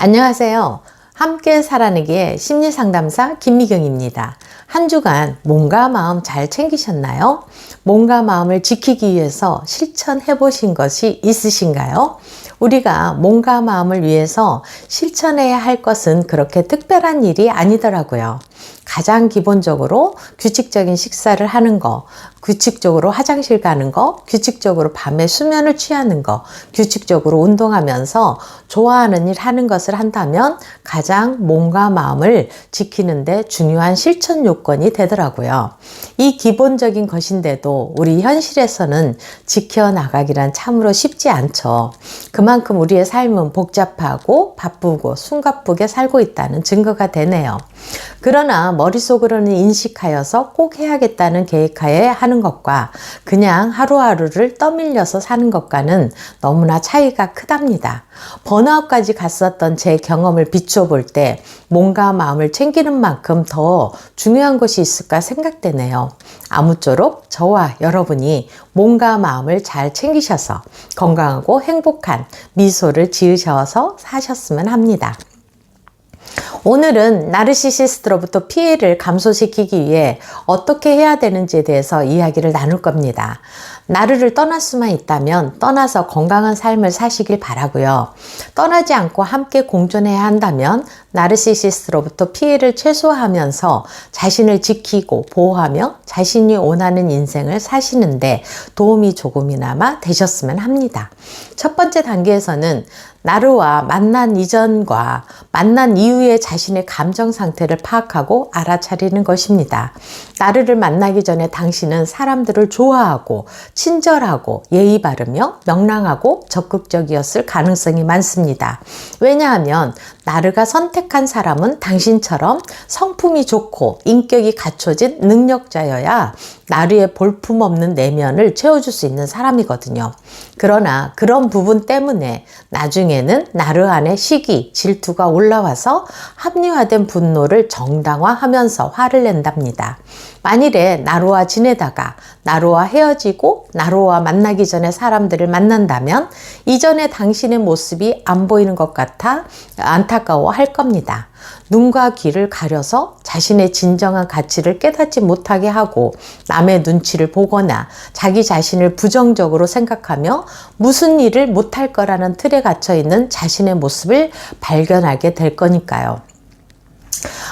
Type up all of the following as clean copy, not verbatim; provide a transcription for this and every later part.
안녕하세요. 함께 살아내기의 심리상담사 김미경입니다. 한 주간 몸과 마음 잘 챙기셨나요? 몸과 마음을 지키기 위해서 실천해 보신 것이 있으신가요? 우리가 몸과 마음을 위해서 실천해야 할 것은 그렇게 특별한 일이 아니더라고요. 가장 기본적으로 규칙적인 식사를 하는 거, 규칙적으로 화장실 가는 거, 규칙적으로 밤에 수면을 취하는 거, 규칙적으로 운동하면서 좋아하는 일 하는 것을 한다면 가장 몸과 마음을 지키는데 중요한 실천 요건이 되더라고요. 이 기본적인 것인데도 우리 현실에서는 지켜나가기란 참으로 쉽지 않죠. 그만큼 우리의 삶은 복잡하고 바쁘고 숨가쁘게 살고 있다는 증거가 되네요. 그러나 머릿속으로는 인식하여서 꼭 해야겠다는 계획하에 하는 것과 그냥 하루하루를 떠밀려서 사는 것과는 너무나 차이가 크답니다. 번아웃까지 갔었던 제 경험을 비춰볼 때 몸과 마음을 챙기는 만큼 더 중요한 것이 있을까 생각되네요. 아무쪼록 저와 여러분이 몸과 마음을 잘 챙기셔서 건강하고 행복한 미소를 지으셔서 사셨으면 합니다. 오늘은 나르시시스트로부터 피해를 감소시키기 위해 어떻게 해야 되는지에 대해서 이야기를 나눌 겁니다. 나르를 떠날 수만 있다면 떠나서 건강한 삶을 사시길 바라고요. 떠나지 않고 함께 공존해야 한다면 나르시시스트로부터 피해를 최소화하면서 자신을 지키고 보호하며 자신이 원하는 인생을 사시는데 도움이 조금이나마 되셨으면 합니다. 첫 번째 단계에서는 나르와 만난 이전과 만난 이후의 자신의 감정 상태를 파악하고 알아차리는 것입니다. 나르를 만나기 전에 당신은 사람들을 좋아하고 친절하고 예의 바르며 명랑하고 적극적이었을 가능성이 많습니다. 왜냐하면 나르가 선택한 사람은 당신처럼 성품이 좋고 인격이 갖춰진 능력자여야 나르의 볼품없는 내면을 채워줄 수 있는 사람이거든요. 그러나 그런 부분 때문에 나중에는 나르 안에 시기, 질투가 올라와서 합리화된 분노를 정당화하면서 화를 낸답니다. 만일에 나르와 지내다가 나르와 헤어지고 나르와 만나기 전에 사람들을 만난다면 이전에 당신의 모습이 안 보이는 것 같아 안타까워 할 겁니다. 눈과 귀를 가려서 자신의 진정한 가치를 깨닫지 못하게 하고 남의 눈치를 보거나 자기 자신을 부정적으로 생각하며 무슨 일을 못할 거라는 틀에 갇혀 있는 자신의 모습을 발견하게 될 거니까요.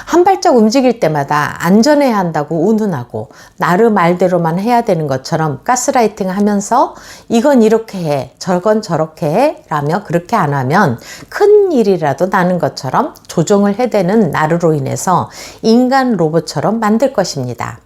한 발짝 움직일 때마다 안전해야 한다고 운운하고 나르 말대로만 해야 되는 것처럼 가스라이팅 하면서 이건 이렇게 해 저건 저렇게 해 라며 그렇게 안 하면 큰 일이라도 나는 것처럼 조종을 해대는 나르로 인해서 인간 로봇처럼 만들 것입니다.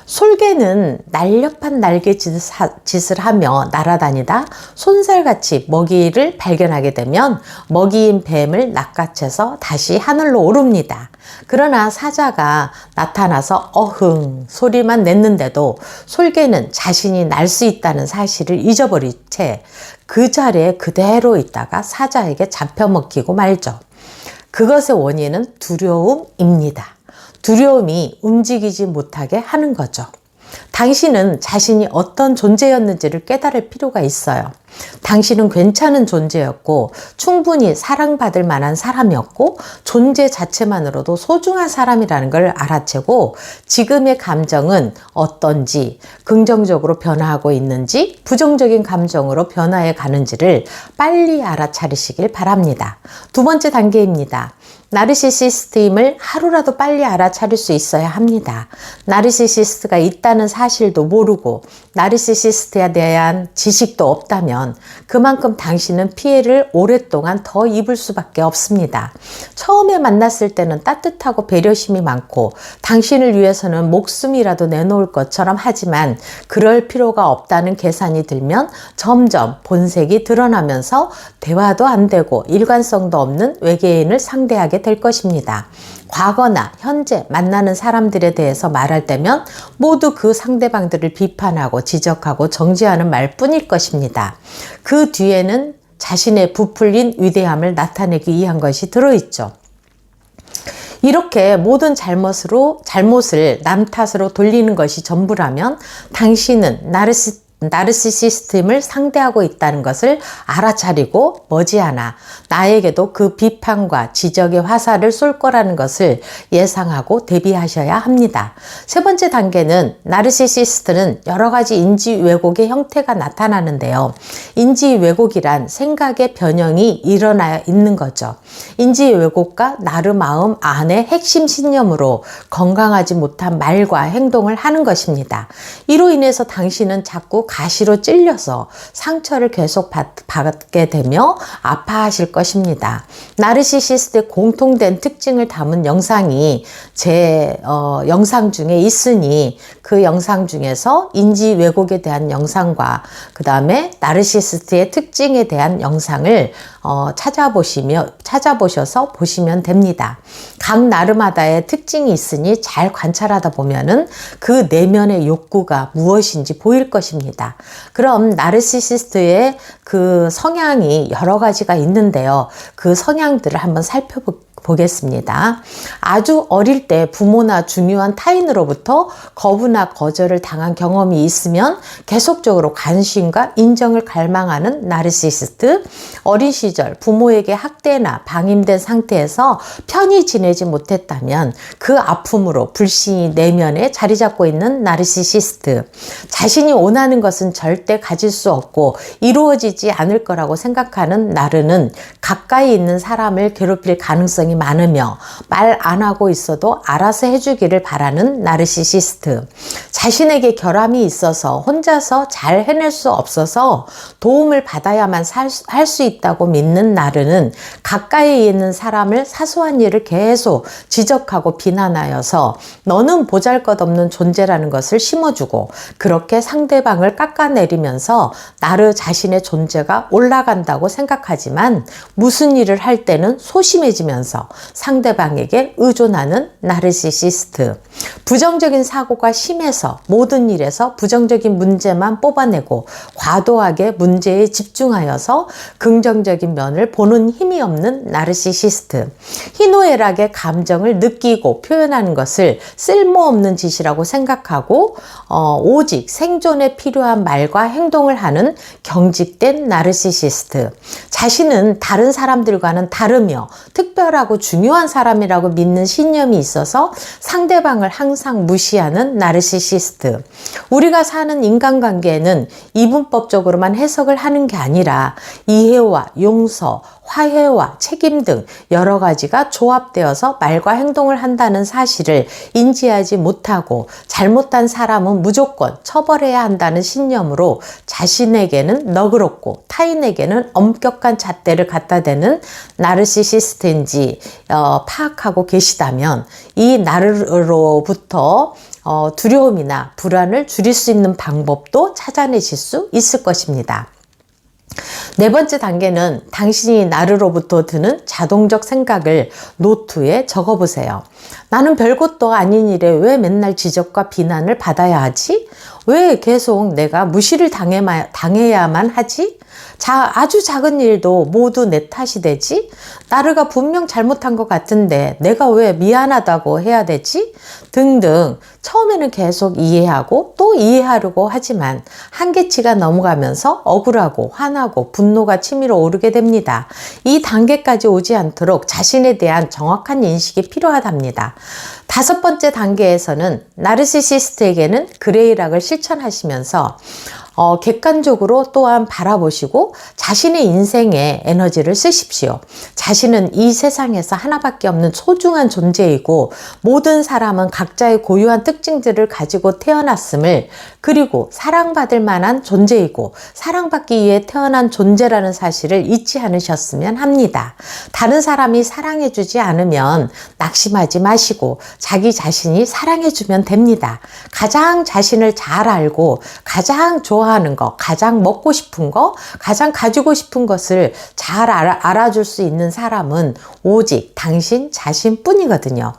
솔개는 날렵한 날개짓을 하며 날아다니다 손살같이 먹이를 발견하게 되면 먹이인 뱀을 낚아채서 다시 하늘로 오릅니다. 그러나 사자가 나타나서 어흥 소리만 냈는데도 솔개는 자신이 날 수 있다는 사실을 잊어버린 채 그 자리에 그대로 있다가 사자에게 잡혀먹히고 말죠. 그것의 원인은 두려움입니다. 두려움이 움직이지 못하게 하는 거죠. 당신은 자신이 어떤 존재였는지를 깨달을 필요가 있어요. 당신은 괜찮은 존재였고 충분히 사랑받을 만한 사람이었고 존재 자체만으로도 소중한 사람이라는 걸 알아채고 지금의 감정은 어떤지 긍정적으로 변화하고 있는지 부정적인 감정으로 변화해 가는지를 빨리 알아차리시길 바랍니다. 두 번째 단계입니다. 나르시시스트임을 하루라도 빨리 알아차릴 수 있어야 합니다. 나르시시스트가 있다는 사실도 모르고 나르시시스트에 대한 지식도 없다면 그만큼 당신은 피해를 오랫동안 더 입을 수밖에 없습니다. 처음에 만났을 때는 따뜻하고 배려심이 많고 당신을 위해서는 목숨이라도 내놓을 것처럼 하지만 그럴 필요가 없다는 계산이 들면 점점 본색이 드러나면서 대화도 안 되고 일관성도 없는 외계인을 상대하게 될 것입니다. 과거나 현재 만나는 사람들에 대해서 말할 때면 모두 그 상대방들을 비판하고 지적하고 정죄하는 말뿐일 것입니다. 그 뒤에는 자신의 부풀린 위대함을 나타내기 위한 것이 들어있죠. 이렇게 모든 잘못을 남 탓으로 돌리는 것이 전부라면 당신은 나르시시스트임을 상대하고 있다는 것을 알아차리고 머지않아 나에게도 그 비판과 지적의 화살을 쏠 거라는 것을 예상하고 대비하셔야 합니다. 세 번째 단계는 나르시시스트는 여러 가지 인지 왜곡의 형태가 나타나는데요. 인지 왜곡이란 생각의 변형이 일어나 있는 거죠. 인지 왜곡과 나르 마음 안의 핵심 신념으로 건강하지 못한 말과 행동을 하는 것입니다. 이로 인해서 당신은 자꾸 가시로 찔려서 상처를 계속 받게 되며 아파하실 것입니다. 나르시시스트의 공통된 특징을 담은 영상이 제 영상 중에 있으니 그 영상 중에서 인지 왜곡에 대한 영상과 그 다음에 나르시시스트의 특징에 대한 영상을 찾아보셔서 보시면 됩니다. 각 나르마다의 특징이 있으니 잘 관찰하다 보면은 그 내면의 욕구가 무엇인지 보일 것입니다. 그럼 나르시시스트의 그 성향이 여러 가지가 있는데요. 그 성향들을 한번 살펴보겠습니다. 아주 어릴 때 부모나 중요한 타인으로부터 거부나 거절을 당한 경험이 있으면 계속적으로 관심과 인정을 갈망하는 나르시시스트, 어린 시절 부모에게 학대나 방임된 상태에서 편히 지내지 못했다면 그 아픔으로 불신이 내면에 자리 잡고 있는 나르시시스트, 자신이 원하는 것은 절대 가질 수 없고 이루어지지 않을 거라고 생각하는 나르는 가까이 있는 사람을 괴롭힐 가능성이 많으며 말 안 하고 있어도 알아서 해주기를 바라는 나르시시스트, 자신에게 결함이 있어서 혼자서 잘 해낼 수 없어서 도움을 받아야만 할 수 있다고 믿는 나르는 가까이 있는 사람을 사소한 일을 계속 지적하고 비난하여서 너는 보잘것없는 존재라는 것을 심어주고 그렇게 상대방을 깎아내리면서 나르 자신의 존재가 올라간다고 생각하지만 무슨 일을 할 때는 소심해지면서 상대방에게 의존하는 나르시시스트, 부정적인 사고가 심해서 모든 일에서 부정적인 문제만 뽑아내고 과도하게 문제에 집중하여서 긍정적인 면을 보는 힘이 없는 나르시시스트, 희노애락의 감정을 느끼고 표현하는 것을 쓸모없는 짓이라고 생각하고 오직 생존에 필요한 말과 행동을 하는 경직된 나르시시스트, 자신은 다른 사람들과는 다르며 특별하고 중요한 사람이라고 믿는 신념이 있어서 상대방을 항상 무시하는 나르시시스트, 우리가 사는 인간관계에는 이분법적으로만 해석을 하는 게 아니라 이해와 용서, 화해와 책임 등 여러 가지가 조합되어서 말과 행동을 한다는 사실을 인지하지 못하고 잘못한 사람은 무조건 처벌해야 한다는 신념으로 자신에게는 너그럽고 타인에게는 엄격한 잣대를 갖다 대는 나르시시스트인지 파악하고 계시다면 이 나르로부터 두려움이나 불안을 줄일 수 있는 방법도 찾아내실 수 있을 것입니다. 네 번째 단계는 당신이 나르로부터 드는 자동적 생각을 노트에 적어보세요. 나는 별것도 아닌 일에 왜 맨날 지적과 비난을 받아야 하지? 왜 계속 내가 무시를 당해야만 하지? 아주 작은 일도 모두 내 탓이 되지? 나르가 분명 잘못한 것 같은데 내가 왜 미안하다고 해야 되지? 등등 처음에는 계속 이해하고 또 이해하려고 하지만 한계치가 넘어가면서 억울하고 화나고 분노가 치밀어 오르게 됩니다. 이 단계까지 오지 않도록 자신에 대한 정확한 인식이 필요하답니다. 다섯 번째 단계에서는 나르시시스트에게는 그레이락을 실천하시면서 객관적으로 또한 바라보시고 자신의 인생에 에너지를 쓰십시오. 자신은 이 세상에서 하나밖에 없는 소중한 존재이고 모든 사람은 각자의 고유한 특징들을 가지고 태어났음을, 그리고 사랑받을 만한 존재이고 사랑받기 위해 태어난 존재라는 사실을 잊지 않으셨으면 합니다. 다른 사람이 사랑해주지 않으면 낙심하지 마시고 자기 자신이 사랑해주면 됩니다. 가장 자신을 잘 알고 가장 좋아하는 거, 가장 먹고 싶은 거, 가장 가지고 싶은 것을 잘 알아줄 수 있는 사람은 오직 당신 자신뿐이거든요.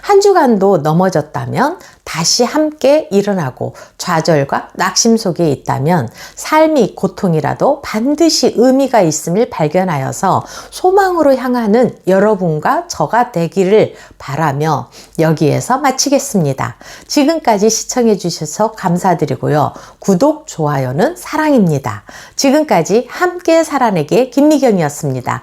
한 주간도 넘어졌다면 다시 함께 일어나고 좌절과 낙심 속에 있다면 삶이 고통이라도 반드시 의미가 있음을 발견하여서 소망으로 향하는 여러분과 저가 되기를 바라며 여기에서 마치겠습니다. 지금까지 시청해 주셔서 감사드리고요. 구독, 좋아요는 사랑입니다. 지금까지 함께 살아내기의 김미경이었습니다.